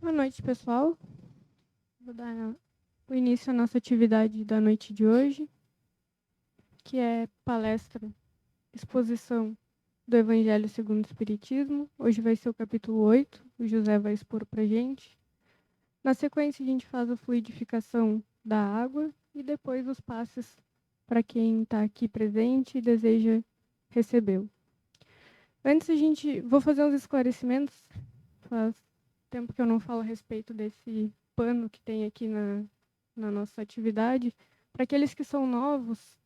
Boa noite, pessoal. Vou dar o início à nossa atividade da noite de hoje, que é palestra, exposição do Evangelho segundo o Espiritismo. Hoje vai ser o capítulo 8, o José vai expor para a gente. Na sequência, a gente faz a fluidificação da água e depois os passes para quem está aqui presente e deseja recebê-lo. Antes, vou fazer uns esclarecimentos. Faz tempo que eu não falo a respeito desse pano que tem aqui na nossa atividade. Para aqueles que são novos,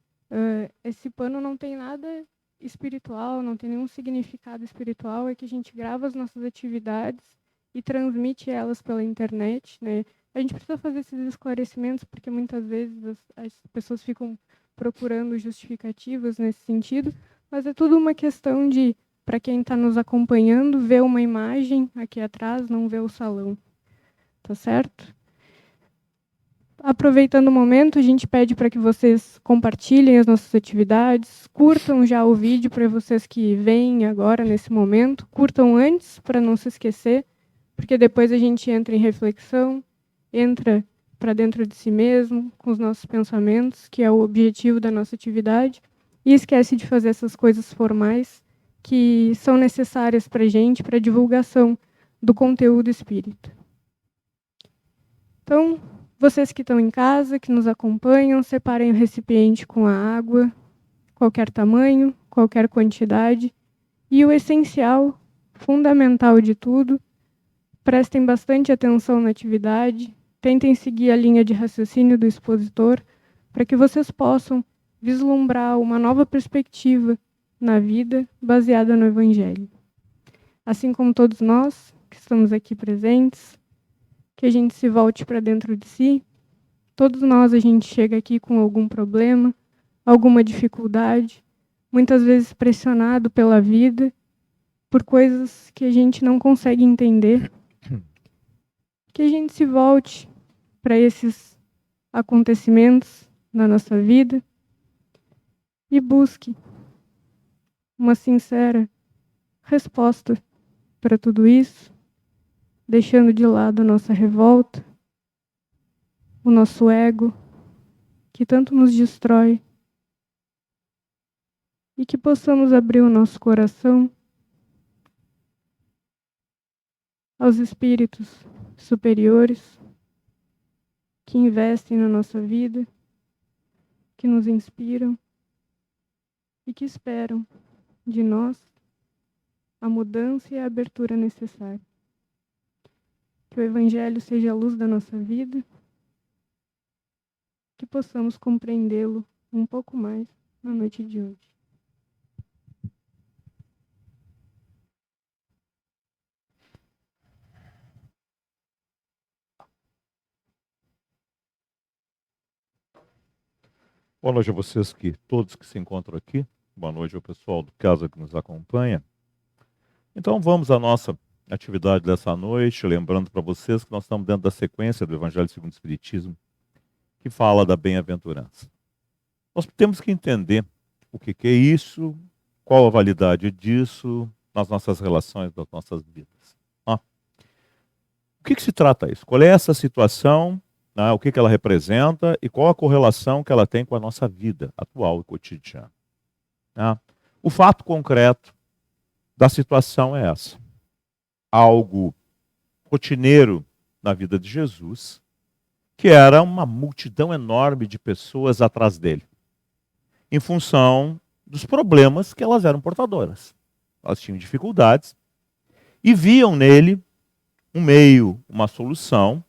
esse pano não tem nada espiritual, não tem nenhum significado espiritual, é que a gente grava as nossas atividades e transmite elas pela internet, né? A gente precisa fazer esses esclarecimentos porque muitas vezes as pessoas ficam procurando justificativas nesse sentido, mas é tudo uma questão de, para quem está nos acompanhando, ver uma imagem aqui atrás, não ver o salão. Tá certo? Aproveitando o momento, a gente pede para que vocês compartilhem as nossas atividades, curtam já o vídeo para vocês que vêm agora, nesse momento, curtam antes para não se esquecer, porque depois a gente entra em reflexão, entra para dentro de si mesmo, com os nossos pensamentos, que é o objetivo da nossa atividade, e esquece de fazer essas coisas formais que são necessárias para a gente, para a divulgação do conteúdo espírita. Então, vocês que estão em casa, que nos acompanham, separem o recipiente com a água, qualquer tamanho, qualquer quantidade. E o essencial, fundamental de tudo, prestem bastante atenção na atividade, tentem seguir a linha de raciocínio do expositor, para que vocês possam vislumbrar uma nova perspectiva na vida baseada no Evangelho. Assim como todos nós que estamos aqui presentes, que a gente se volte para dentro de si. Todos nós, a gente chega aqui com algum problema, alguma dificuldade, muitas vezes pressionado pela vida, por coisas que a gente não consegue entender. Que a gente se volte para esses acontecimentos na nossa vida e busque uma sincera resposta para tudo isso, deixando de lado a nossa revolta, o nosso ego, que tanto nos destrói, e que possamos abrir o nosso coração aos espíritos superiores que investem na nossa vida, que nos inspiram e que esperam de nós a mudança e a abertura necessária. Que o Evangelho seja a luz da nossa vida, que possamos compreendê-lo um pouco mais na noite de hoje. Boa noite a vocês todos que se encontram aqui. Boa noite ao pessoal do casa que nos acompanha. Então vamos à nossa atividade dessa noite, lembrando para vocês que nós estamos dentro da sequência do Evangelho segundo o Espiritismo, que fala da bem-aventurança. Nós temos que entender o que é isso, qual a validade disso nas nossas relações, nas nossas vidas. O que se trata isso? Qual é essa situação? O que ela representa e qual a correlação que ela tem com a nossa vida atual e cotidiana. O fato concreto da situação é essa. Algo rotineiro na vida de Jesus, que era uma multidão enorme de pessoas atrás dele, em função dos problemas que elas eram portadoras. Elas tinham dificuldades e viam nele um meio, uma solução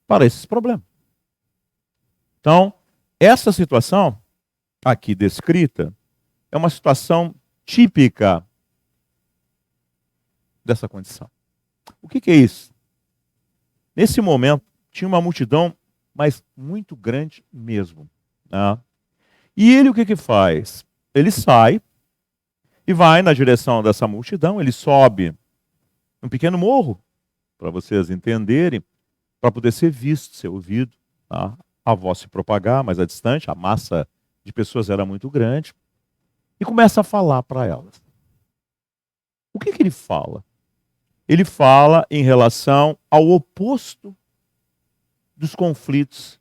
para esses problemas. Então, essa situação aqui descrita é uma situação típica dessa condição. O que é isso? Nesse momento, tinha uma multidão, mas muito grande mesmo. E ele o que faz? Ele sai e vai na direção dessa multidão, ele sobe um pequeno morro, para vocês entenderem, para poder ser visto, ser ouvido, a voz se propagar mais a distante, a massa de pessoas era muito grande, e começa a falar para elas. O que ele fala? ele fala em relação ao oposto dos conflitos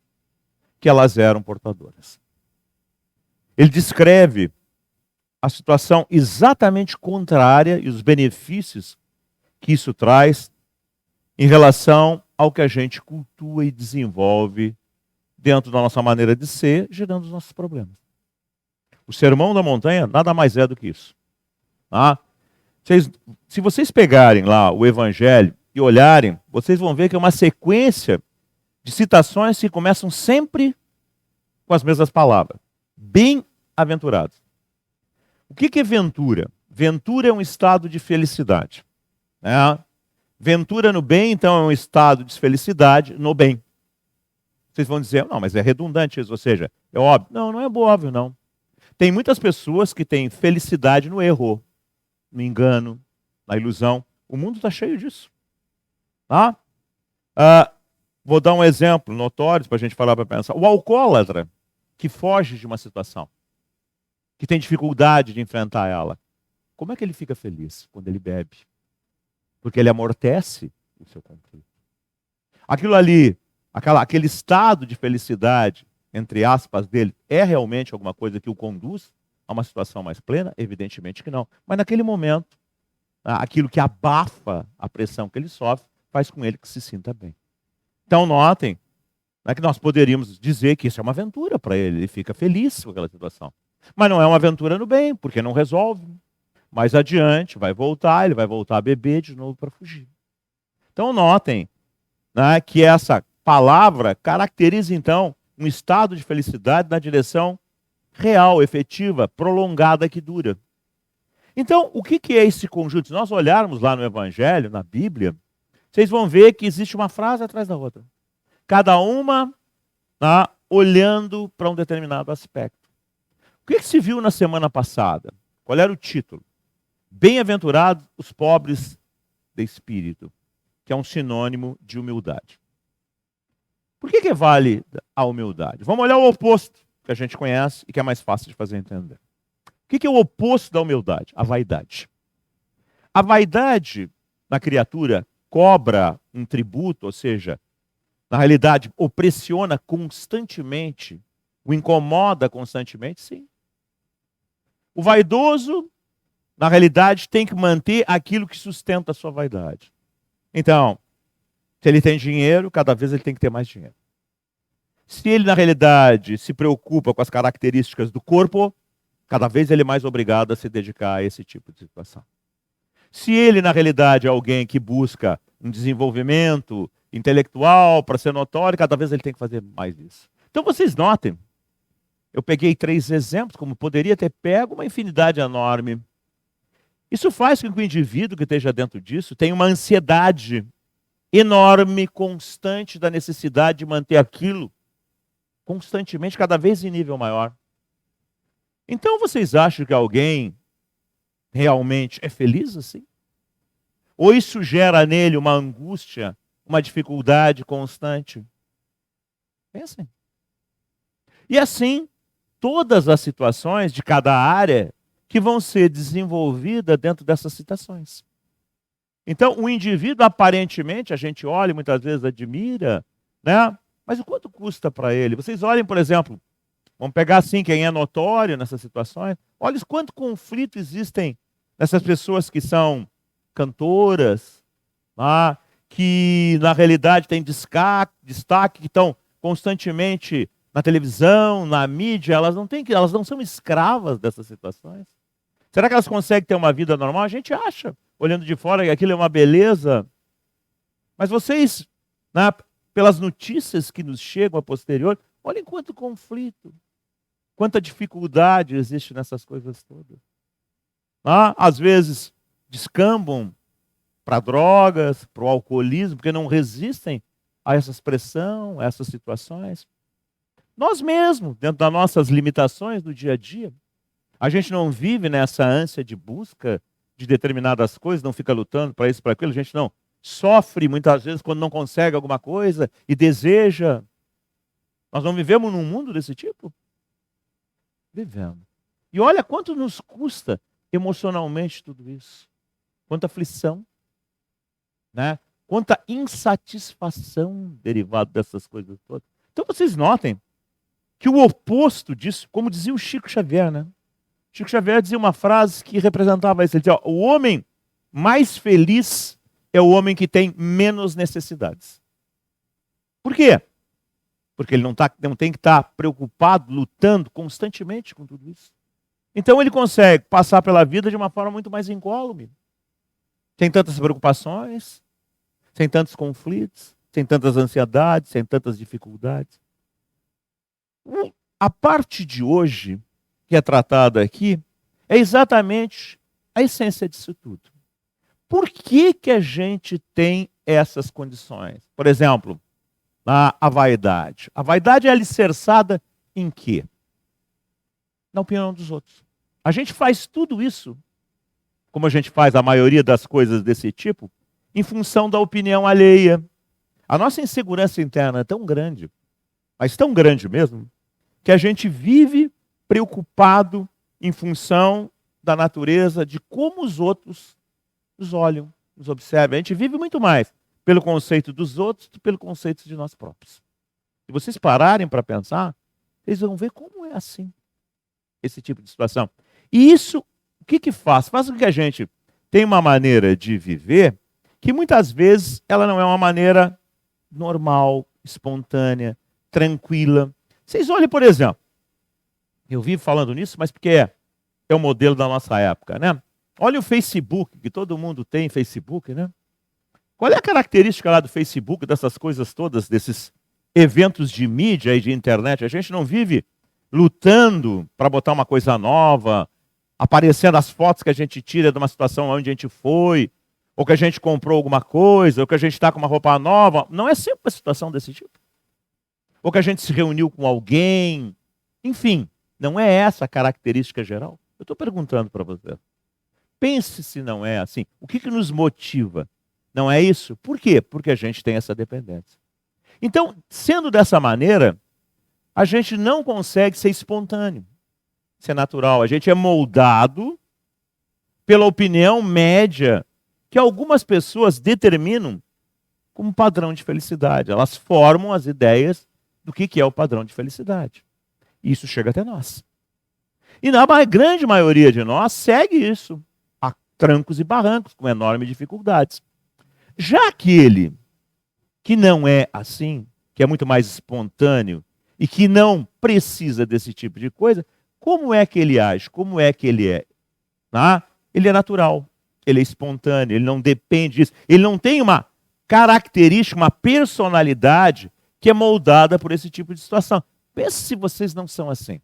que elas eram portadoras. Ele descreve a situação exatamente contrária e os benefícios que isso traz em relação ao que a gente cultua e desenvolve dentro da nossa maneira de ser, gerando os nossos problemas. O Sermão da Montanha nada mais é do que isso. Tá? Se vocês pegarem lá o Evangelho e olharem, vocês vão ver que é uma sequência de citações que começam sempre com as mesmas palavras. Bem-aventurados. O que é ventura? Ventura é um estado de felicidade. Né? Ventura no bem, então, é um estado de felicidade no bem. Vocês vão dizer, não, mas é redundante isso, ou seja, é óbvio. Não, não é óbvio, não. Tem muitas pessoas que têm felicidade no erro, no engano, na ilusão. O mundo está cheio disso. Tá? Vou dar um exemplo notório para a gente falar para pensar. O alcoólatra que foge de uma situação, que tem dificuldade de enfrentar ela, como é que ele fica feliz quando ele bebe? Porque ele amortece o seu conflito. Aquilo ali, aquele estado de felicidade, entre aspas, dele, é realmente alguma coisa que o conduz a uma situação mais plena? Evidentemente que não. Mas naquele momento, aquilo que abafa a pressão que ele sofre, faz com ele que se sinta bem. Então notem, que nós poderíamos dizer que isso é uma aventura para ele, ele fica feliz com aquela situação. Mas não é uma aventura no bem, porque não resolve. Mais adiante, ele vai voltar a beber de novo para fugir. Então notem que essa palavra caracteriza então um estado de felicidade na direção real, efetiva, prolongada, que dura. Então, o que é esse conjunto? Se nós olharmos lá no Evangelho, na Bíblia, vocês vão ver que existe uma frase atrás da outra. Cada uma olhando para um determinado aspecto. O que se viu na semana passada? Qual era o título? Bem-aventurados os pobres de espírito, que é um sinônimo de humildade. Por que vale a humildade? Vamos olhar o oposto, que a gente conhece e que é mais fácil de fazer entender. O que é o oposto da humildade? A vaidade. A vaidade na criatura cobra um tributo, ou seja, na realidade, opressiona constantemente, o incomoda constantemente, sim. O vaidoso, na realidade, tem que manter aquilo que sustenta a sua vaidade. Então, se ele tem dinheiro, cada vez ele tem que ter mais dinheiro. Se ele, na realidade, se preocupa com as características do corpo, cada vez ele é mais obrigado a se dedicar a esse tipo de situação. Se ele, na realidade, é alguém que busca um desenvolvimento intelectual para ser notório, cada vez ele tem que fazer mais isso. Então vocês notem, eu peguei 3 exemplos, como poderia ter pego uma infinidade enorme. Isso faz com que o indivíduo que esteja dentro disso tenha uma ansiedade enorme, constante, da necessidade de manter aquilo constantemente, cada vez em nível maior. Então vocês acham que alguém realmente é feliz assim? Ou isso gera nele uma angústia, uma dificuldade constante? Pensem. E assim, todas as situações de cada área que vão ser desenvolvidas dentro dessas citações. Então, o indivíduo, aparentemente, a gente olha e muitas vezes admira, né? Mas o quanto custa para ele? Vocês olhem, por exemplo, vamos pegar assim quem é notório nessas situações, olhem quanto conflito existem nessas pessoas que são cantoras, que na realidade têm destaque, que estão constantemente na televisão, na mídia, elas não são escravas dessas situações. Será que elas conseguem ter uma vida normal? A gente acha, olhando de fora, que aquilo é uma beleza. Mas vocês, pelas notícias que nos chegam a posterior, olhem quanto conflito, quanta dificuldade existe nessas coisas todas. Às vezes descambam para drogas, para o alcoolismo, porque não resistem a essa pressão, a essas situações. Nós mesmos, dentro das nossas limitações do dia a dia, a gente não vive nessa ânsia de busca de determinadas coisas, não fica lutando para isso, para aquilo, a gente não sofre muitas vezes quando não consegue alguma coisa e deseja. Nós não vivemos num mundo desse tipo? Vivemos. E olha quanto nos custa emocionalmente tudo isso. Quanta aflição. né? Quanta insatisfação derivada dessas coisas todas. Então vocês notem que o oposto disso, como dizia o Chico Xavier, né? Chico Xavier dizia uma frase que representava isso. Ele dizia, o homem mais feliz é o homem que tem menos necessidades. Por quê? Porque ele não tem que estar preocupado, lutando constantemente com tudo isso. Então ele consegue passar pela vida de uma forma muito mais incólume. Sem tantas preocupações, sem tantos conflitos, sem tantas ansiedades, sem tantas dificuldades. A parte de hoje, que é tratada aqui, é exatamente a essência disso tudo. Por que que a gente tem essas condições? Por exemplo, a vaidade. A vaidade é alicerçada em quê? Na opinião dos outros. A gente faz tudo isso, como a gente faz a maioria das coisas desse tipo, em função da opinião alheia. A nossa insegurança interna é tão grande, mas tão grande mesmo, que a gente vive preocupado em função da natureza, de como os outros nos olham, nos observam. A gente vive muito mais pelo conceito dos outros do que pelo conceito de nós próprios. Se vocês pararem para pensar, vocês vão ver como é assim, esse tipo de situação. E isso, o que que faz? Faz com que a gente tenha uma maneira de viver que muitas vezes ela não é uma maneira normal, espontânea, tranquila. Vocês olhem, por exemplo, eu vivo falando nisso, mas porque é o modelo da nossa época, né? Olha o Facebook, que todo mundo tem Facebook, né? Qual é a característica lá do Facebook, dessas coisas todas, desses eventos de mídia e de internet? A gente não vive lutando para botar uma coisa nova, aparecendo as fotos que a gente tira de uma situação onde a gente foi, ou que a gente comprou alguma coisa, ou que a gente está com uma roupa nova. Não é sempre uma situação desse tipo. Ou que a gente se reuniu com alguém. Enfim, não é essa a característica geral. Eu estou perguntando para você. Pense se não é assim. O que nos motiva? Não é isso? Por quê? Porque a gente tem essa dependência. Então, sendo dessa maneira, a gente não consegue ser espontâneo, ser natural. A gente é moldado pela opinião média que algumas pessoas determinam como padrão de felicidade. Elas formam as ideias do que é o padrão de felicidade. E isso chega até nós. E na grande maioria de nós segue isso, a trancos e barrancos, com enormes dificuldades. Já aquele que não é assim, que é muito mais espontâneo e que não precisa desse tipo de coisa, como é que ele age? Como é que ele é? Ele é natural, ele é espontâneo, ele não depende disso. Ele não tem uma característica, uma personalidade que é moldada por esse tipo de situação. Pense se vocês não são assim.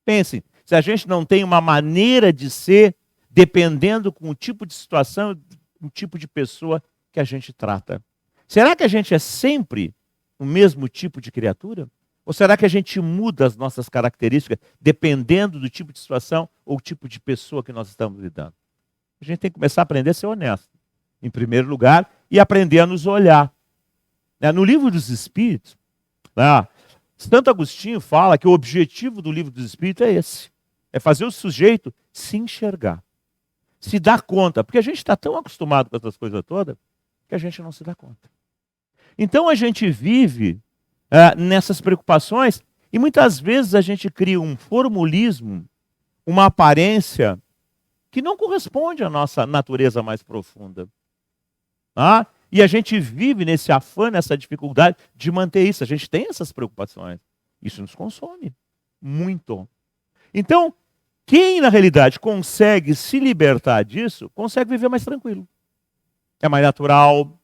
Pensem, se a gente não tem uma maneira de ser dependendo com o tipo de situação, o tipo de pessoa que a gente trata. Será que a gente é sempre o mesmo tipo de criatura? Ou será que a gente muda as nossas características dependendo do tipo de situação ou tipo de pessoa que nós estamos lidando? A gente tem que começar a aprender a ser honesto, em primeiro lugar, e aprender a nos olhar. No Livro dos Espíritos, Santo Agostinho fala que o objetivo do Livro dos Espíritos é esse. É fazer o sujeito se enxergar. Se dar conta. Porque a gente está tão acostumado com essas coisas todas que a gente não se dá conta. Então a gente vive nessas preocupações e muitas vezes a gente cria um formulismo, uma aparência que não corresponde à nossa natureza mais profunda. E a gente vive nesse afã, nessa dificuldade de manter isso. A gente tem essas preocupações. Isso nos consome muito. Então, quem na realidade consegue se libertar disso, consegue viver mais tranquilo. É mais natural,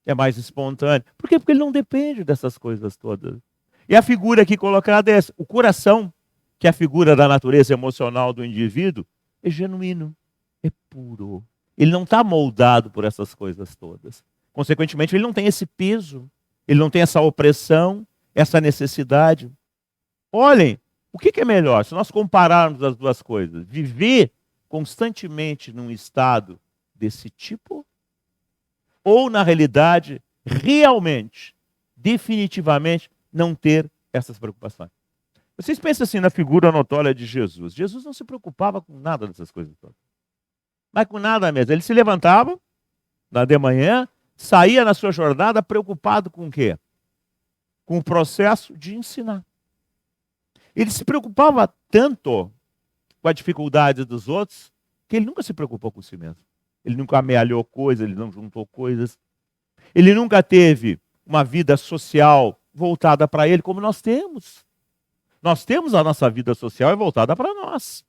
é mais espontâneo. Por quê? Porque ele não depende dessas coisas todas. E a figura aqui colocada é essa. O coração, que é a figura da natureza emocional do indivíduo, é genuíno, é puro. Ele não está moldado por essas coisas todas. Consequentemente, ele não tem esse peso, ele não tem essa opressão, essa necessidade. Olhem, o que é melhor se nós compararmos as duas coisas? Viver constantemente num estado desse tipo? Ou, na realidade, realmente, definitivamente, não ter essas preocupações? Vocês pensam assim na figura notória de Jesus. Jesus não se preocupava com nada dessas coisas todas. Mas com nada mesmo. Ele se levantava de manhã, saía na sua jornada preocupado com o quê? Com o processo de ensinar. Ele se preocupava tanto com a dificuldade dos outros que ele nunca se preocupou com si mesmo. Ele nunca amealhou coisas, ele não juntou coisas. Ele nunca teve uma vida social voltada para ele como nós temos. Nós temos a nossa vida social voltada para nós.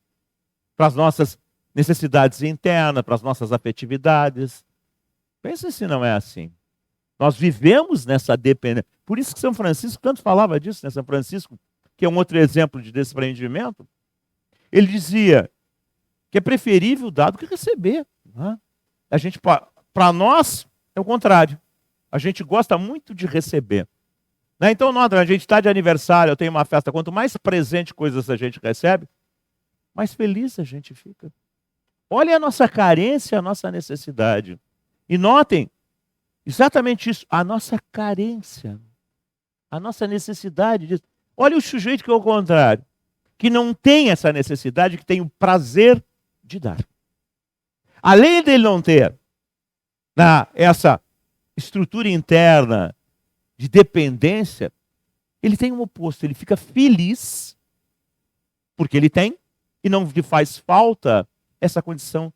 Para as nossas necessidades internas, para as nossas afetividades. Pensa se não é assim. Nós vivemos nessa dependência. Por isso que São Francisco tanto falava disso, né? São Francisco, que é um outro exemplo de desprendimento, ele dizia que é preferível dar do que receber. Né? A gente, para nós, é o contrário. A gente gosta muito de receber. Né? Então, a gente está de aniversário, eu tenho uma festa, quanto mais presente coisas a gente recebe, mais feliz a gente fica. Olhem a nossa carência, a nossa necessidade. E notem exatamente isso, a nossa carência, a nossa necessidade disso. Olha o sujeito que é o contrário, que não tem essa necessidade, que tem o prazer de dar. Além dele não ter essa estrutura interna de dependência, ele tem um oposto, ele fica feliz porque ele tem e não lhe faz falta essa condição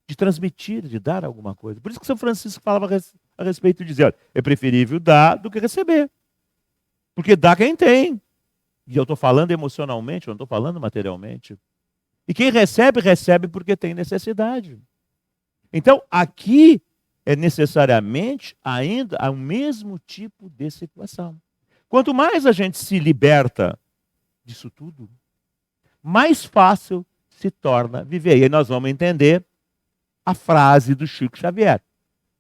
de transmitir, de dar alguma coisa. Por isso que São Francisco falava a respeito de dizer, olha, é preferível dar do que receber. Porque dá quem tem. E eu estou falando emocionalmente, eu não estou falando materialmente. E quem recebe, recebe porque tem necessidade. Então, aqui é necessariamente ainda o mesmo tipo de situação. Quanto mais a gente se liberta disso tudo, mais fácil se torna viver. E aí nós vamos entender a frase do Chico Xavier.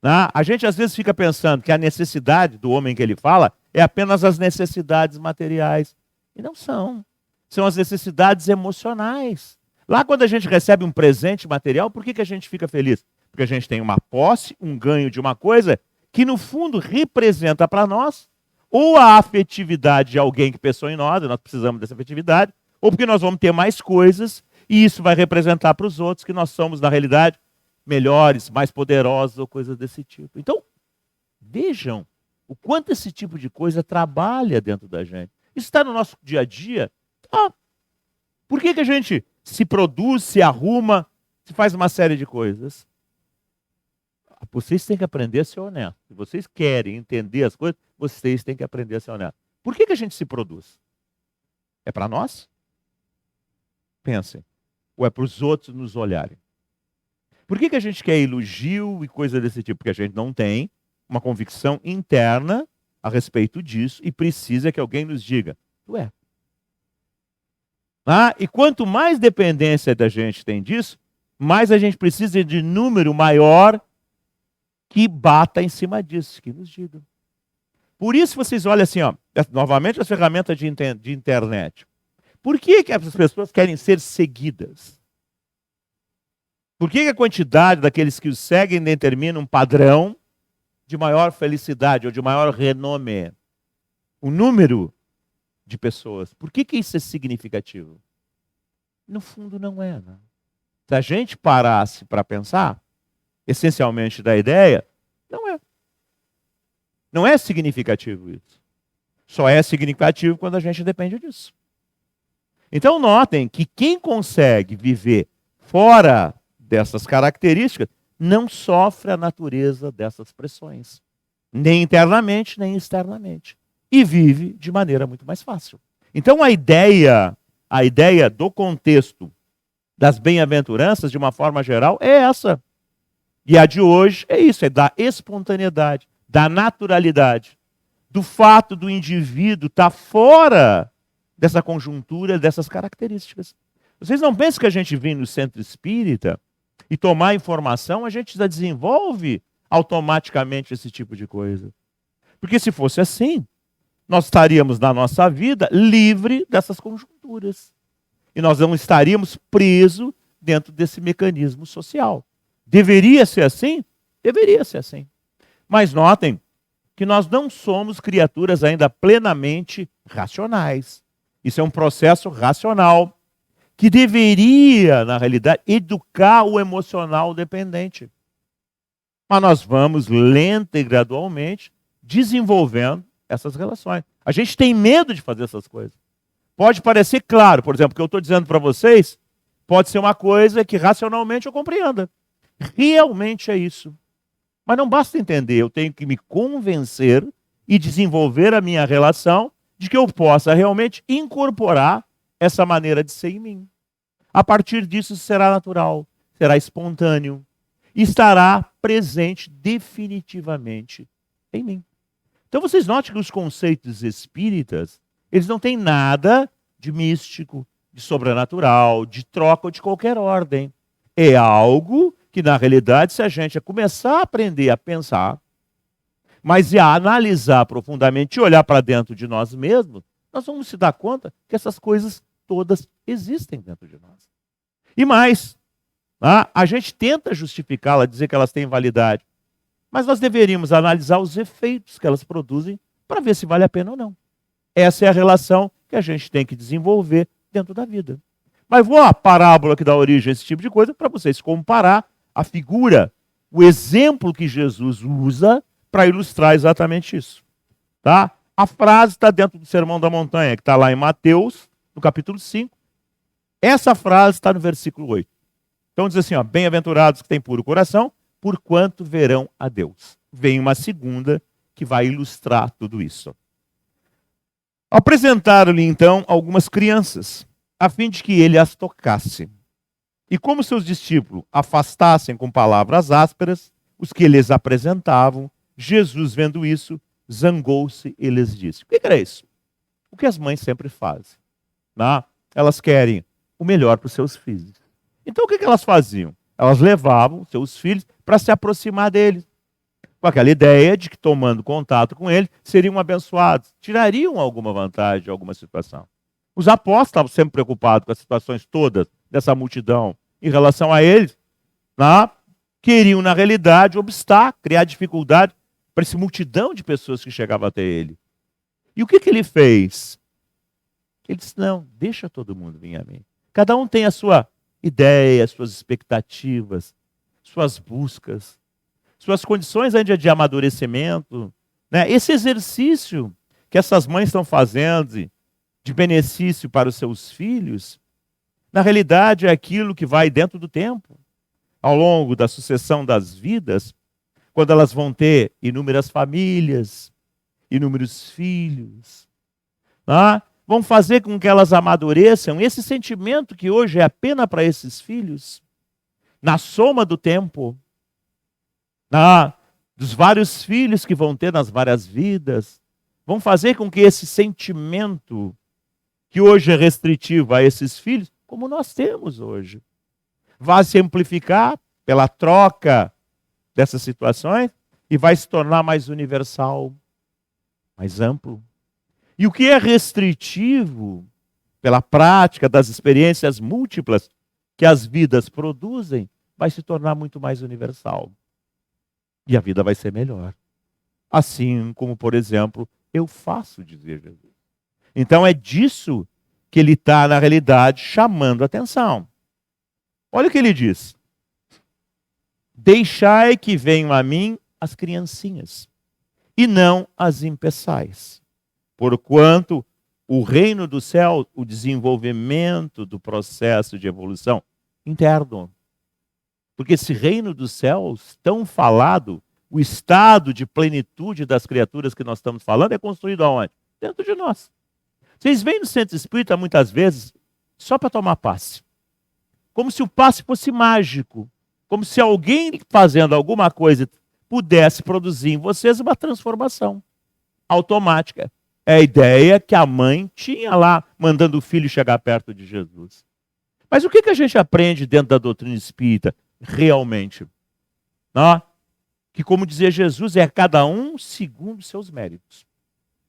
A gente às vezes fica pensando que a necessidade do homem que ele fala é apenas as necessidades materiais. E não são. São as necessidades emocionais. Lá quando a gente recebe um presente material, por que a gente fica feliz? Porque a gente tem uma posse, um ganho de uma coisa que no fundo representa para nós ou a afetividade de alguém que pensou em nós precisamos dessa afetividade, ou porque nós vamos ter mais coisas e isso vai representar para os outros que nós somos, na realidade, melhores, mais poderosos ou coisas desse tipo. Então, vejam o quanto esse tipo de coisa trabalha dentro da gente. Isso está no nosso dia a dia. Por que a gente se produz, se arruma, se faz uma série de coisas? Vocês têm que aprender a ser honestos. Se vocês querem entender as coisas, vocês têm que aprender a ser honestos. Por que a gente se produz? É para nós? Pensem. Ou é para os outros nos olharem? Por que a gente quer elogio e coisa desse tipo? Porque a gente não tem uma convicção interna a respeito disso e precisa que alguém nos diga, tu é. E quanto mais dependência da gente tem disso, mais a gente precisa de número maior que bata em cima disso, que nos diga. Por isso vocês olham assim, novamente as ferramentas de internet. Por que as pessoas querem ser seguidas? Por que a quantidade daqueles que os seguem determina um padrão de maior felicidade ou de maior renome? O número de pessoas. Por que isso é significativo? No fundo não é. Né? Se a gente parasse para pensar, essencialmente da ideia, não é. Não é significativo isso. Só é significativo quando a gente depende disso. Então notem que quem consegue viver fora dessas características não sofre a natureza dessas pressões. Nem internamente, nem externamente. E vive de maneira muito mais fácil. Então a ideia do contexto das bem-aventuranças, de uma forma geral, é essa. E a de hoje é isso, é da espontaneidade, da naturalidade, do fato do indivíduo estar fora dessa conjuntura, dessas características. Vocês não pensam que a gente vem no centro espírita e tomar informação, a gente já desenvolve automaticamente esse tipo de coisa. Porque se fosse assim, nós estaríamos na nossa vida livre dessas conjunturas. E nós não estaríamos presos dentro desse mecanismo social. Deveria ser assim? Deveria ser assim. Mas notem que nós não somos criaturas ainda plenamente racionais. Isso é um processo racional que deveria, na realidade, educar o emocional dependente. Mas nós vamos lenta e gradualmente desenvolvendo essas relações. A gente tem medo de fazer essas coisas. Pode parecer claro, por exemplo, o que eu estou dizendo para vocês, pode ser uma coisa que racionalmente eu compreenda. Realmente é isso. Mas não basta entender, eu tenho que me convencer e desenvolver a minha relação de que eu possa realmente incorporar essa maneira de ser em mim. A partir disso será natural, será espontâneo e estará presente definitivamente em mim. Então vocês notem que os conceitos espíritas, eles não têm nada de místico, de sobrenatural, de troca ou de qualquer ordem. É algo que, na realidade, se a gente começar a aprender a pensar, mas a analisar profundamente e olhar para dentro de nós mesmos, nós vamos se dar conta que essas coisas todas existem dentro de nós. E mais, a gente tenta justificá-la, dizer que elas têm validade, mas nós deveríamos analisar os efeitos que elas produzem para ver se vale a pena ou não. Essa é a relação que a gente tem que desenvolver dentro da vida. Mas vou a parábola que dá origem a esse tipo de coisa para vocês comparar a figura, o exemplo que Jesus usa para ilustrar exatamente isso. Tá? A frase está dentro do Sermão da Montanha, que está lá em Mateus, no capítulo 5. Essa frase está no versículo 8. Então diz assim, bem-aventurados que têm puro coração, porquanto verão a Deus. Vem uma segunda que vai ilustrar tudo isso. Apresentaram-lhe então algumas crianças, a fim de que ele as tocasse. E como seus discípulos afastassem com palavras ásperas os que lhes apresentavam, Jesus, vendo isso, zangou-se e lhes disse. O que era isso? O que as mães sempre fazem. Elas querem o melhor para os seus filhos. Então o que elas faziam? Elas levavam seus filhos para se aproximar deles, com aquela ideia de que, tomando contato com ele, seriam abençoados, tirariam alguma vantagem de alguma situação. Os apóstolos estavam sempre preocupados com as situações todas dessa multidão em relação a eles, queriam, na realidade, obstar, criar dificuldade para essa multidão de pessoas que chegavam até ele. E o que ele fez? Ele disse, não, deixa todo mundo vir a mim. Cada um tem a sua ideia, suas expectativas, suas buscas, suas condições ainda de amadurecimento. Esse exercício que essas mães estão fazendo de benefício para os seus filhos, na realidade é aquilo que vai dentro do tempo, ao longo da sucessão das vidas, quando elas vão ter inúmeras famílias, inúmeros filhos, vão fazer com que elas amadureçam esse sentimento que hoje é apenas para esses filhos, na soma do tempo, dos vários filhos que vão ter nas várias vidas, vão fazer com que esse sentimento, que hoje é restritivo a esses filhos, como nós temos hoje, vá se amplificar pela troca dessas situações e vai se tornar mais universal, mais amplo. E o que é restritivo, pela prática das experiências múltiplas que as vidas produzem, vai se tornar muito mais universal. E a vida vai ser melhor. Assim como, por exemplo, eu faço, dizer Jesus. Então é disso que ele está, na realidade, chamando a atenção. Olha o que ele diz. Deixai que venham a mim as criancinhas, e não as impeçais. Porquanto o reino do céu, o desenvolvimento do processo de evolução interno. Porque esse reino dos céus, tão falado, o estado de plenitude das criaturas que nós estamos falando, é construído aonde? Dentro de nós. Vocês vêm no centro espírita, muitas vezes, só para tomar passe. Como se o passe fosse mágico. Como se alguém fazendo alguma coisa pudesse produzir em vocês uma transformação automática. É a ideia que a mãe tinha lá, mandando o filho chegar perto de Jesus. Mas o que a gente aprende dentro da doutrina espírita, realmente? Que, como dizia Jesus, é cada um segundo seus méritos,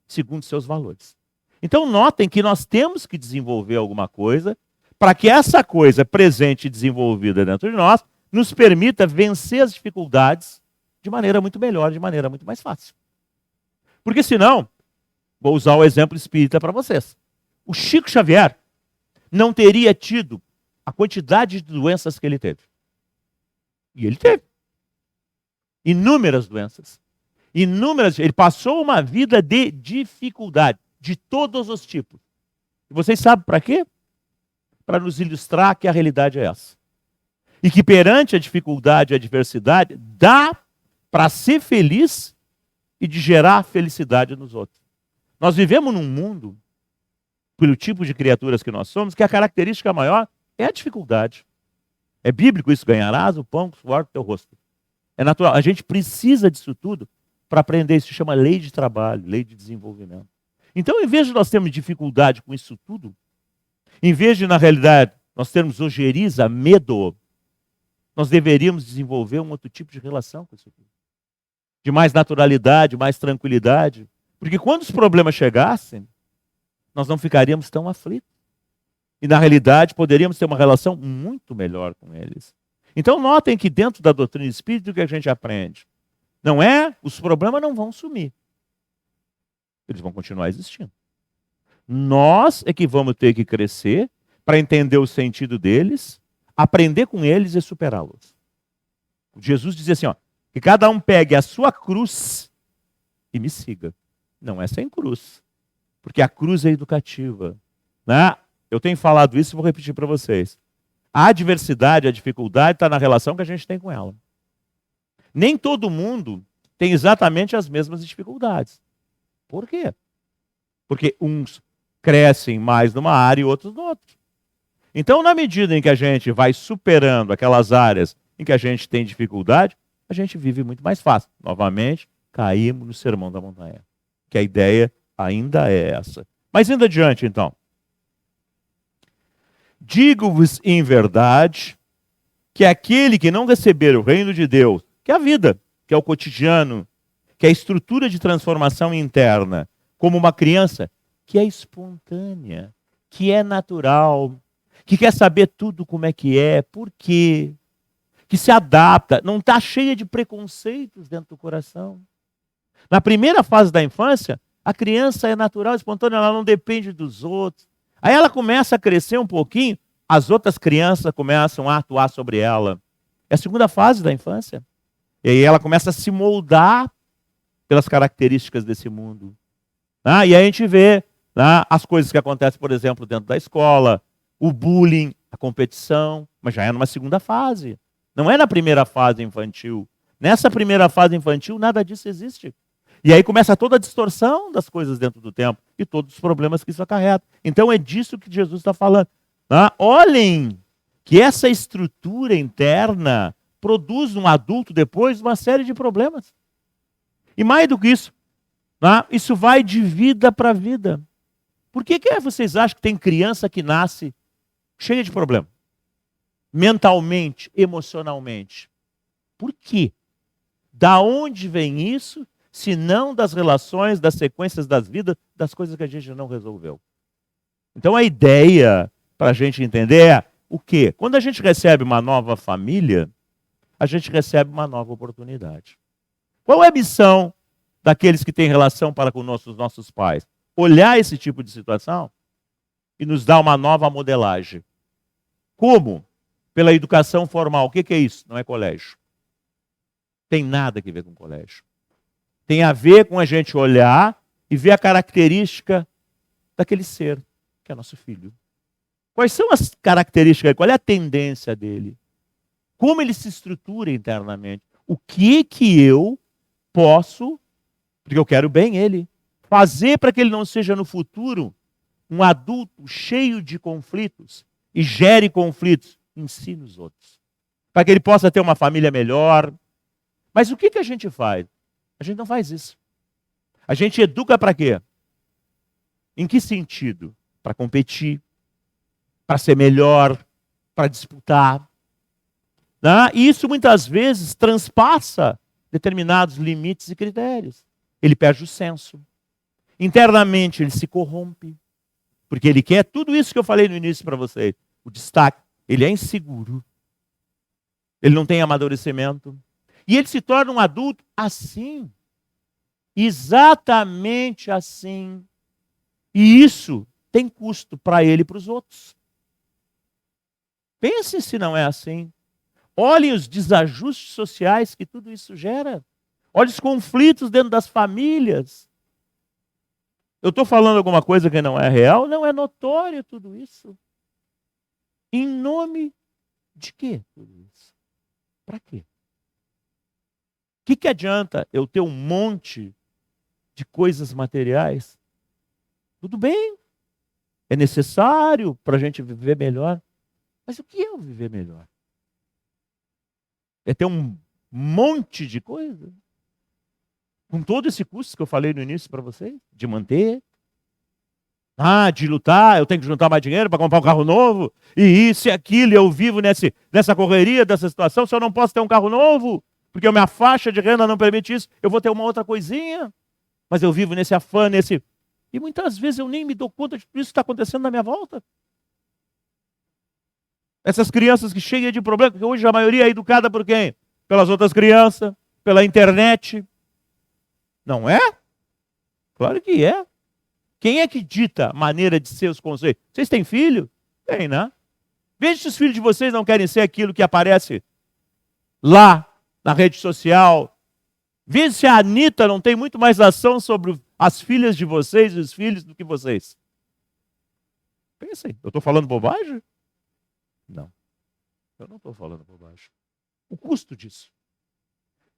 segundo seus valores. Então, notem que nós temos que desenvolver alguma coisa para que essa coisa presente e desenvolvida dentro de nós nos permita vencer as dificuldades de maneira muito melhor, de maneira muito mais fácil. Porque senão, vou usar o exemplo espírita para vocês. O Chico Xavier não teria tido a quantidade de doenças que ele teve. E ele teve. Inúmeras doenças. Ele passou uma vida de dificuldade, de todos os tipos. E vocês sabem para quê? Para nos ilustrar que a realidade é essa. E que perante a dificuldade e a adversidade, dá para ser feliz e de gerar felicidade nos outros. Nós vivemos num mundo, pelo tipo de criaturas que nós somos, que a característica maior é a dificuldade. É bíblico isso, ganharás o pão com o suor do teu rosto. É natural. A gente precisa disso tudo para aprender. Isso se chama lei de trabalho, lei de desenvolvimento. Então, em vez de nós termos dificuldade com isso tudo, em vez de, na realidade, nós termos ojeriza, medo, nós deveríamos desenvolver um outro tipo de relação com isso tudo. De mais naturalidade, mais tranquilidade. Porque quando os problemas chegassem, nós não ficaríamos tão aflitos. E, na realidade, poderíamos ter uma relação muito melhor com eles. Então, notem que dentro da doutrina espírita, o que a gente aprende? Não é, os problemas não vão sumir. Eles vão continuar existindo. Nós é que vamos ter que crescer para entender o sentido deles, aprender com eles e superá-los. Jesus dizia assim, ó, que cada um pegue a sua cruz e me siga. Não é sem cruz, porque a cruz é educativa. Né? Eu tenho falado isso e vou repetir para vocês. A adversidade, a dificuldade está na relação que a gente tem com ela. Nem todo mundo tem exatamente as mesmas dificuldades. Por quê? Porque uns crescem mais numa área e outros noutra. Então, na medida em que a gente vai superando aquelas áreas em que a gente tem dificuldade, a gente vive muito mais fácil. Novamente, caímos no sermão da montanha. Que a ideia ainda é essa. Mas indo adiante, então. Digo-vos em verdade que aquele que não receber o reino de Deus, que é a vida, que é o cotidiano, que é a estrutura de transformação interna, como uma criança que é espontânea, que é natural, que quer saber tudo como é que é, por quê, que se adapta, não está cheia de preconceitos dentro do coração. Na primeira fase da infância, a criança é natural, espontânea, ela não depende dos outros. Aí ela começa a crescer um pouquinho, as outras crianças começam a atuar sobre ela. É a segunda fase da infância. E aí ela começa a se moldar pelas características desse mundo. E aí a gente vê as coisas que acontecem, por exemplo, dentro da escola, o bullying, a competição, mas já é numa segunda fase. Não é na primeira fase infantil. Nessa primeira fase infantil, nada disso existe. E aí começa toda a distorção das coisas dentro do tempo e todos os problemas que isso acarreta. Então é disso que Jesus está falando. Olhem que essa estrutura interna produz no adulto depois uma série de problemas. E mais do que isso, isso vai de vida para vida. Por que vocês acham que tem criança que nasce cheia de problema? Mentalmente, emocionalmente. Por quê? Da onde vem isso? Se não das relações, das sequências das vidas, das coisas que a gente não resolveu. Então a ideia para a gente entender é o quê? Quando a gente recebe uma nova família, a gente recebe uma nova oportunidade. Qual é a missão daqueles que têm relação para conosco, os nossos pais? Olhar esse tipo de situação e nos dar uma nova modelagem. Como? Pela educação formal. O que é isso? Não é colégio. Tem nada a ver com colégio. Tem a ver com a gente olhar e ver a característica daquele ser, que é nosso filho. Quais são as características? Qual é a tendência dele? Como ele se estrutura internamente? O que eu posso, porque eu quero bem ele, fazer para que ele não seja no futuro um adulto cheio de conflitos e gere conflitos? Ensine os outros. Para que ele possa ter uma família melhor. Mas o que a gente faz? A gente não faz isso. A gente educa para quê? Em que sentido? Para competir, para ser melhor, para disputar. E isso muitas vezes transpassa determinados limites e critérios. Ele perde o senso. Internamente ele se corrompe, porque ele quer tudo isso que eu falei no início para vocês. O destaque. Ele é inseguro. Ele não tem amadurecimento. E ele se torna um adulto assim. Exatamente assim. E isso tem custo para ele e para os outros. Pense se não é assim. Olhem os desajustes sociais que tudo isso gera. Olhem os conflitos dentro das famílias. Eu estou falando alguma coisa que não é real? Não, é notório tudo isso. Em nome de quê tudo isso? Para quê? O que adianta eu ter um monte de coisas materiais? Tudo bem, é necessário para a gente viver melhor. Mas o que é o viver melhor? É ter um monte de coisa? Com todo esse custo que eu falei no início para vocês, de manter. De lutar, eu tenho que juntar mais dinheiro para comprar um carro novo. E isso e aquilo, eu vivo nessa correria, dessa situação. Se eu não posso ter um carro novo, porque a minha faixa de renda não permite isso, eu vou ter uma outra coisinha. Mas eu vivo nesse afã, E muitas vezes eu nem me dou conta de tudo isso que está acontecendo na minha volta. Essas crianças que cheias de problemas, porque hoje a maioria é educada por quem? Pelas outras crianças, pela internet. Não é? Claro que é. Quem é que dita a maneira de ser os conceitos? Vocês têm filho? Tem, né? Veja se os filhos de vocês não querem ser aquilo que aparece lá na rede social. Veja se a Anitta não tem muito mais ação sobre as filhas de vocês e os filhos do que vocês. Pensem, eu estou falando bobagem? Não, eu não estou falando bobagem. O custo disso.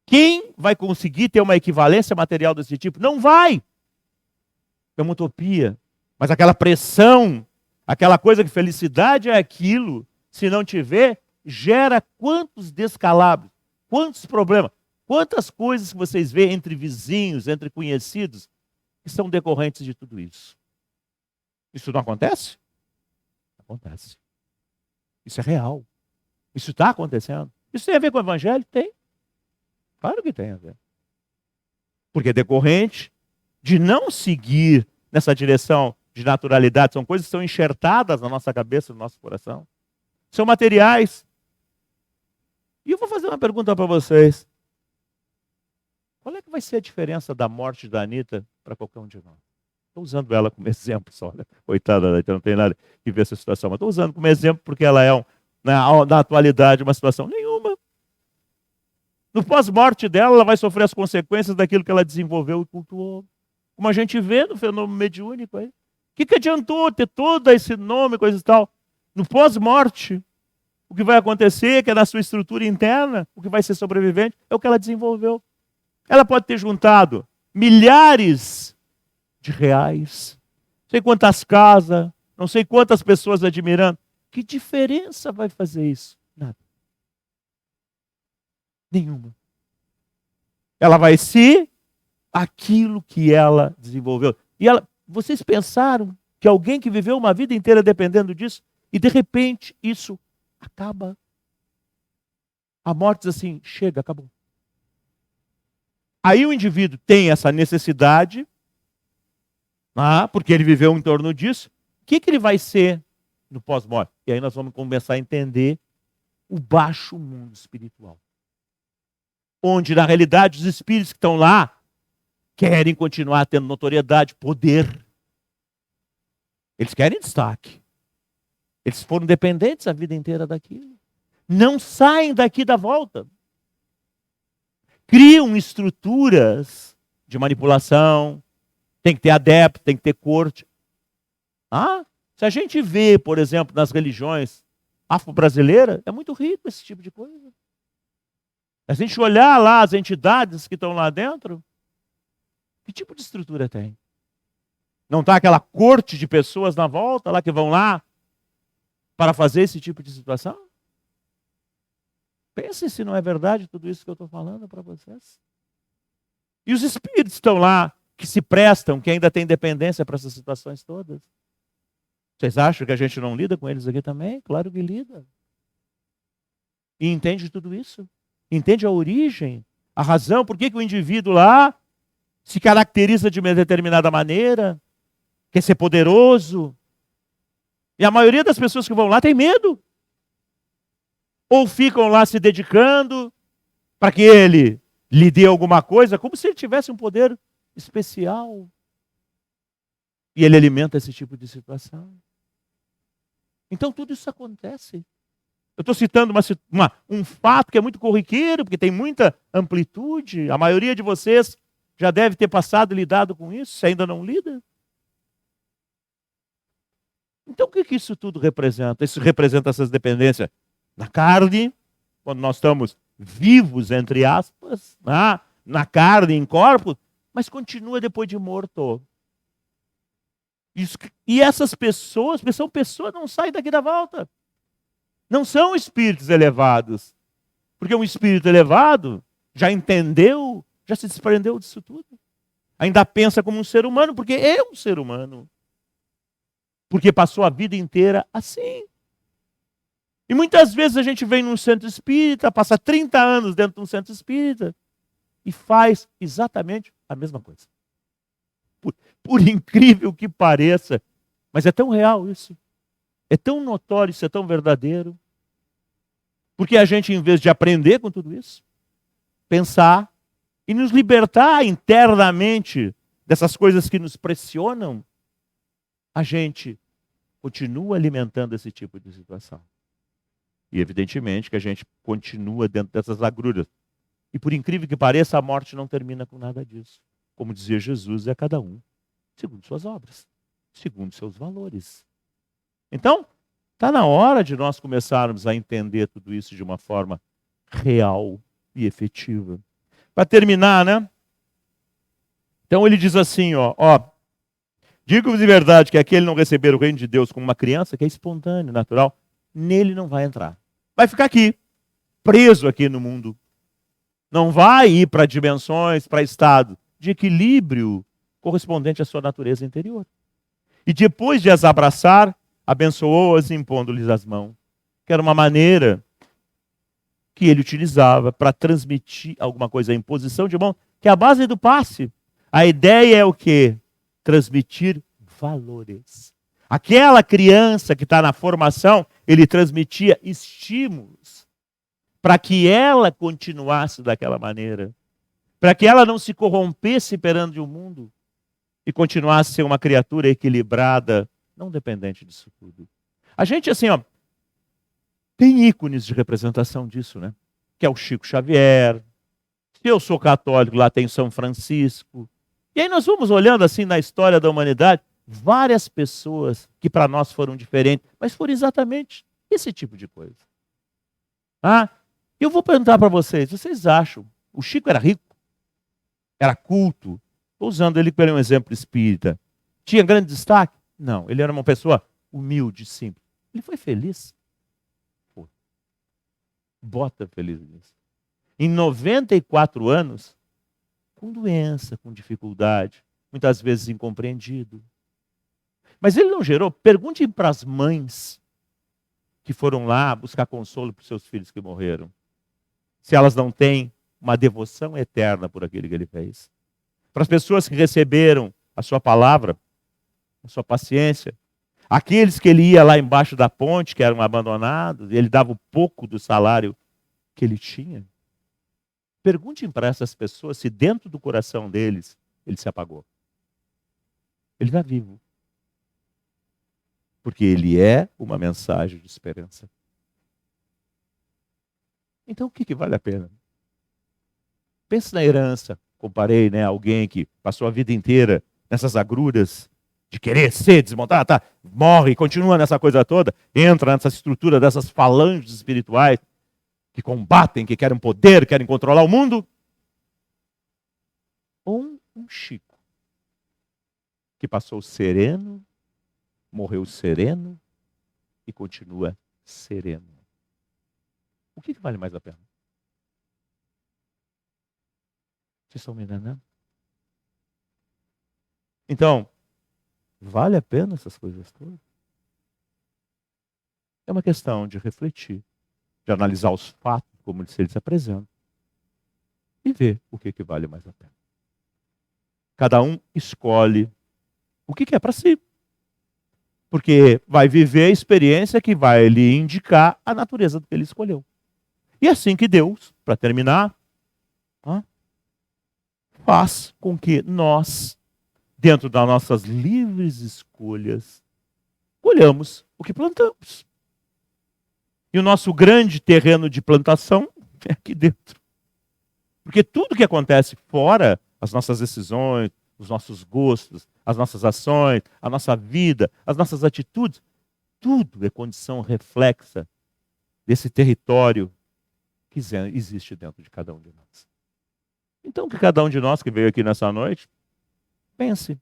Quem vai conseguir ter uma equivalência material desse tipo? Não vai. É uma utopia. Mas aquela pressão, aquela coisa que felicidade é aquilo, se não tiver, gera quantos descalabros, quantos problemas, quantas coisas que vocês veem entre vizinhos, entre conhecidos, que são decorrentes de tudo isso. Isso não acontece? Acontece. Isso é real. Isso está acontecendo. Isso tem a ver com o evangelho? Tem. Claro que tem a ver. Porque é decorrente de não seguir nessa direção de naturalidade. São coisas que são enxertadas na nossa cabeça, no nosso coração. São materiais. E eu vou fazer uma pergunta para vocês. Qual é que vai ser a diferença da morte da Anitta para qualquer um de nós? Estou usando ela como exemplo só. Olha, coitada da Anitta, não tem nada que ver essa situação. Mas estou usando como exemplo porque ela é, na atualidade, uma situação nenhuma. No pós-morte dela, ela vai sofrer as consequências daquilo que ela desenvolveu e cultuou. Como a gente vê no fenômeno mediúnico aí. O que adiantou ter todo esse nome, coisa e tal? No pós-morte, o que vai acontecer, que é na sua estrutura interna, o que vai ser sobrevivente, é o que ela desenvolveu. Ela pode ter juntado milhares de reais, não sei quantas casas, não sei quantas pessoas admirando. Que diferença vai fazer isso? Nada. Nenhuma. Ela vai ser aquilo que ela desenvolveu. E vocês pensaram que alguém que viveu uma vida inteira dependendo disso, e de repente isso acaba. A morte diz assim, chega, acabou. Aí o indivíduo tem essa necessidade, porque ele viveu em torno disso. O que ele vai ser no pós-morte? E aí nós vamos começar a entender o baixo mundo espiritual. Onde, na realidade, os espíritos que estão lá querem continuar tendo notoriedade, poder. Eles querem destaque. Eles foram dependentes a vida inteira daquilo. Não saem daqui da volta. Criam estruturas de manipulação. Tem que ter adepto, tem que ter corte. Se a gente vê, por exemplo, nas religiões afro-brasileiras, é muito rico esse tipo de coisa. A gente olhar lá as entidades que estão lá dentro, que tipo de estrutura tem? Não está aquela corte de pessoas na volta lá que vão lá para fazer esse tipo de situação? Pense se não é verdade tudo isso que eu estou falando para vocês. E os espíritos estão lá, que se prestam, que ainda têm dependência para essas situações todas. Vocês acham que a gente não lida com eles aqui também? Claro que lida. E entende tudo isso. Entende a origem, a razão, por que o indivíduo lá se caracteriza de uma determinada maneira, quer ser poderoso. E a maioria das pessoas que vão lá tem medo. Ou ficam lá se dedicando para que ele lhe dê alguma coisa, como se ele tivesse um poder especial. E ele alimenta esse tipo de situação. Então tudo isso acontece. Eu estou citando um fato que é muito corriqueiro, porque tem muita amplitude. A maioria de vocês já deve ter passado e lidado com isso, se ainda não lida. Então, o que isso tudo representa? Isso representa essas dependências na carne, quando nós estamos vivos, entre aspas, na carne, em corpo, mas continua depois de morto. E essas pessoas não saem daqui da volta. Não são espíritos elevados. Porque um espírito elevado já entendeu, já se desprendeu disso tudo. Ainda pensa como um ser humano, porque é um ser humano. Porque passou a vida inteira assim. E muitas vezes a gente vem num centro espírita, passa 30 anos dentro de um centro espírita e faz exatamente a mesma coisa. Por incrível que pareça, mas é tão real isso. É tão notório, isso é tão verdadeiro. Porque a gente, em vez de aprender com tudo isso, pensar e nos libertar internamente dessas coisas que nos pressionam, a gente continua alimentando esse tipo de situação. E evidentemente que a gente continua dentro dessas agruras. E por incrível que pareça, a morte não termina com nada disso. Como dizia Jesus, é cada um segundo suas obras, segundo seus valores. Então, está na hora de nós começarmos a entender tudo isso de uma forma real e efetiva. Para terminar, né? Então ele diz assim, digo-vos de verdade que aquele não receber o reino de Deus como uma criança, que é espontâneo, natural, nele não vai entrar. Vai ficar aqui, preso aqui no mundo. Não vai ir para dimensões, para estado de equilíbrio correspondente à sua natureza interior. E depois de as abraçar, abençoou-as impondo-lhes as mãos. Que era uma maneira que ele utilizava para transmitir alguma coisa, a imposição de mão, que é a base do passe. A ideia é o quê? Transmitir valores. Aquela criança que está na formação, ele transmitia estímulos para que ela continuasse daquela maneira, para que ela não se corrompesse perante o mundo e continuasse a ser uma criatura equilibrada, não dependente disso tudo. A gente, assim, tem ícones de representação disso, né? Que é o Chico Xavier. Se eu sou católico, lá tem São Francisco. E aí nós vamos olhando assim na história da humanidade, várias pessoas que para nós foram diferentes, mas foram exatamente esse tipo de coisa. Eu vou perguntar para vocês acham, o Chico era rico? Era culto? Estou usando ele como um exemplo espírita. Tinha grande destaque? Não, ele era uma pessoa humilde, simples. Ele foi feliz. Pô, bota feliz nisso. Em 94 anos, com doença, com dificuldade, muitas vezes incompreendido. Mas ele não gerou. Perguntem para as mães que foram lá buscar consolo para os seus filhos que morreram, se elas não têm uma devoção eterna por aquilo que ele fez. Para as pessoas que receberam a sua palavra, a sua paciência, aqueles que ele ia lá embaixo da ponte, que eram abandonados, e ele dava o pouco do salário que ele tinha. Perguntem para essas pessoas se dentro do coração deles ele se apagou. Ele está vivo. Porque ele é uma mensagem de esperança. Então o que vale a pena? Pense na herança. Comparei, alguém que passou a vida inteira nessas agruras de querer ser, desmontar, morre e continua nessa coisa toda, entra nessa estrutura dessas falanges espirituais que combatem, que querem poder, querem controlar o mundo. Ou um Chico que passou sereno, morreu sereno e continua sereno. O que vale mais a pena? Vocês estão me entendendo? Então, vale a pena essas coisas todas? É uma questão de refletir, de analisar os fatos como eles se apresentam e ver o que vale mais a pena. Cada um escolhe o que é para si. Porque vai viver a experiência que vai lhe indicar a natureza do que ele escolheu. E assim que Deus, para terminar, faz com que nós, dentro das nossas livres escolhas, colhamos o que plantamos. E o nosso grande terreno de plantação é aqui dentro. Porque tudo que acontece fora, as nossas decisões, os nossos gostos, as nossas ações, a nossa vida, as nossas atitudes, tudo é condição reflexa desse território que existe dentro de cada um de nós. Então, que cada um de nós que veio aqui nessa noite, pense.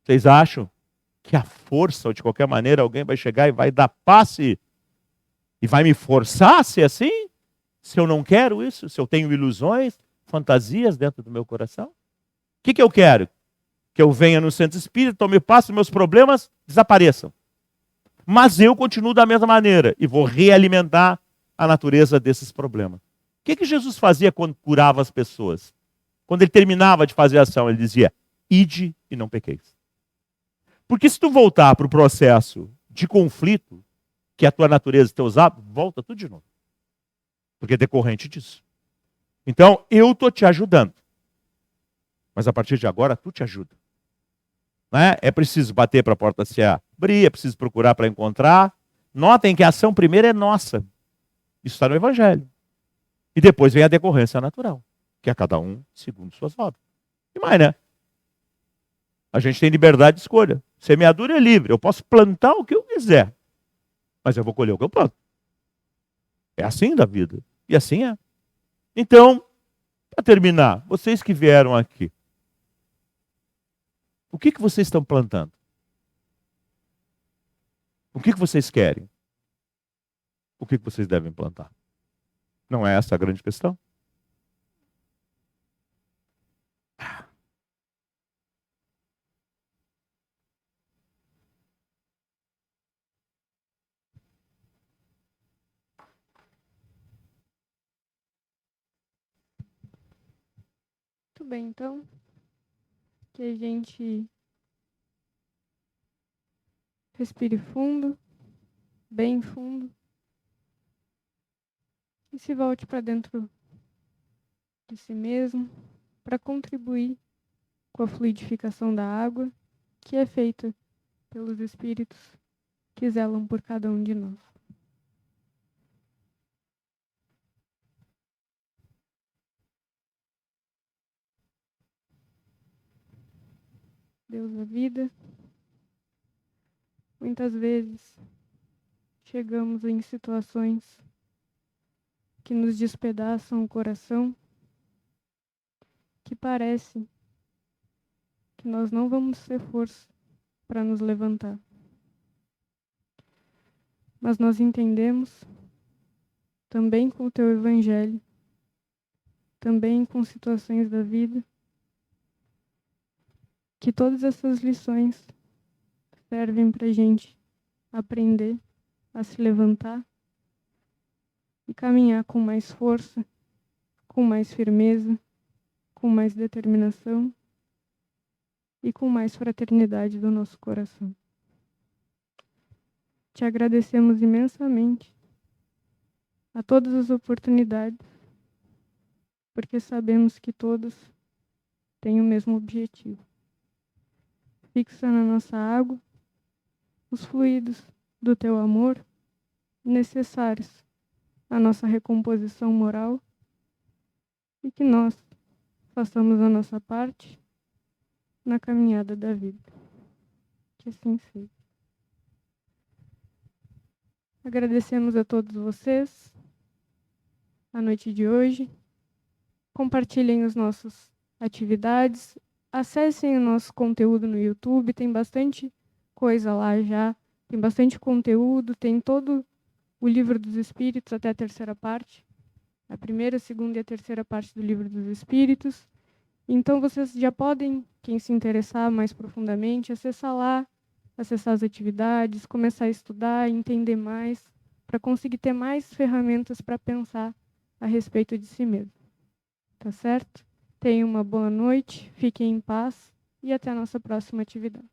Vocês acham que a força, ou de qualquer maneira, alguém vai chegar e vai dar passe e vai me forçar a ser assim? Se eu não quero isso, se eu tenho ilusões, fantasias dentro do meu coração? O que eu quero? Que eu venha no centro espírita, tome passe, meus problemas desapareçam. Mas eu continuo da mesma maneira e vou realimentar a natureza desses problemas. O que Jesus fazia quando curava as pessoas? Quando ele terminava de fazer a ação, ele dizia: ide e não pequeis. Porque se tu voltar para o processo de conflito, que é a tua natureza e teus hábitos, volta tudo de novo. Porque é decorrente disso. Então, eu estou te ajudando. Mas a partir de agora, tu te ajuda. Né? É preciso bater para a porta se abrir, é preciso procurar para encontrar. Notem que a ação primeiro é nossa. Isso está no Evangelho. E depois vem a decorrência natural, que é cada um segundo suas obras. E mais, né? A gente tem liberdade de escolha. Semeadura é livre. Eu posso plantar o que eu quiser, mas eu vou colher o que eu planto. É assim da vida. E assim é. Então, para terminar, vocês que vieram aqui, o que vocês estão plantando? O que vocês querem? O que vocês devem plantar? Não é essa a grande questão? Muito bem, então, que a gente respire fundo, bem fundo, e se volte para dentro de si mesmo para contribuir com a fluidificação da água, que é feita pelos espíritos que zelam por cada um de nós. Deus da vida, muitas vezes chegamos em situações que nos despedaçam o coração, que parece que nós não vamos ter força para nos levantar. Mas nós entendemos, também com o teu Evangelho, também com situações da vida, que todas essas lições servem para a gente aprender a se levantar e caminhar com mais força, com mais firmeza, com mais determinação e com mais fraternidade do nosso coração. Te agradecemos imensamente a todas as oportunidades, porque sabemos que todas têm o mesmo objetivo. Fixa na nossa água os fluidos do teu amor necessários à nossa recomposição moral e que nós façamos a nossa parte na caminhada da vida. Que assim seja. Agradecemos a todos vocês a noite de hoje. Compartilhem as nossas atividades. Acessem o nosso conteúdo no YouTube. Tem bastante coisa lá já. Tem bastante conteúdo. Tem todo o Livro dos Espíritos até a terceira parte. A primeira, a segunda e a terceira parte do Livro dos Espíritos. Então, vocês já podem, quem se interessar mais profundamente, acessar lá, acessar as atividades, começar a estudar, entender mais, para conseguir ter mais ferramentas para pensar a respeito de si mesmo. Tá certo? Tenham uma boa noite, fiquem em paz e até a nossa próxima atividade.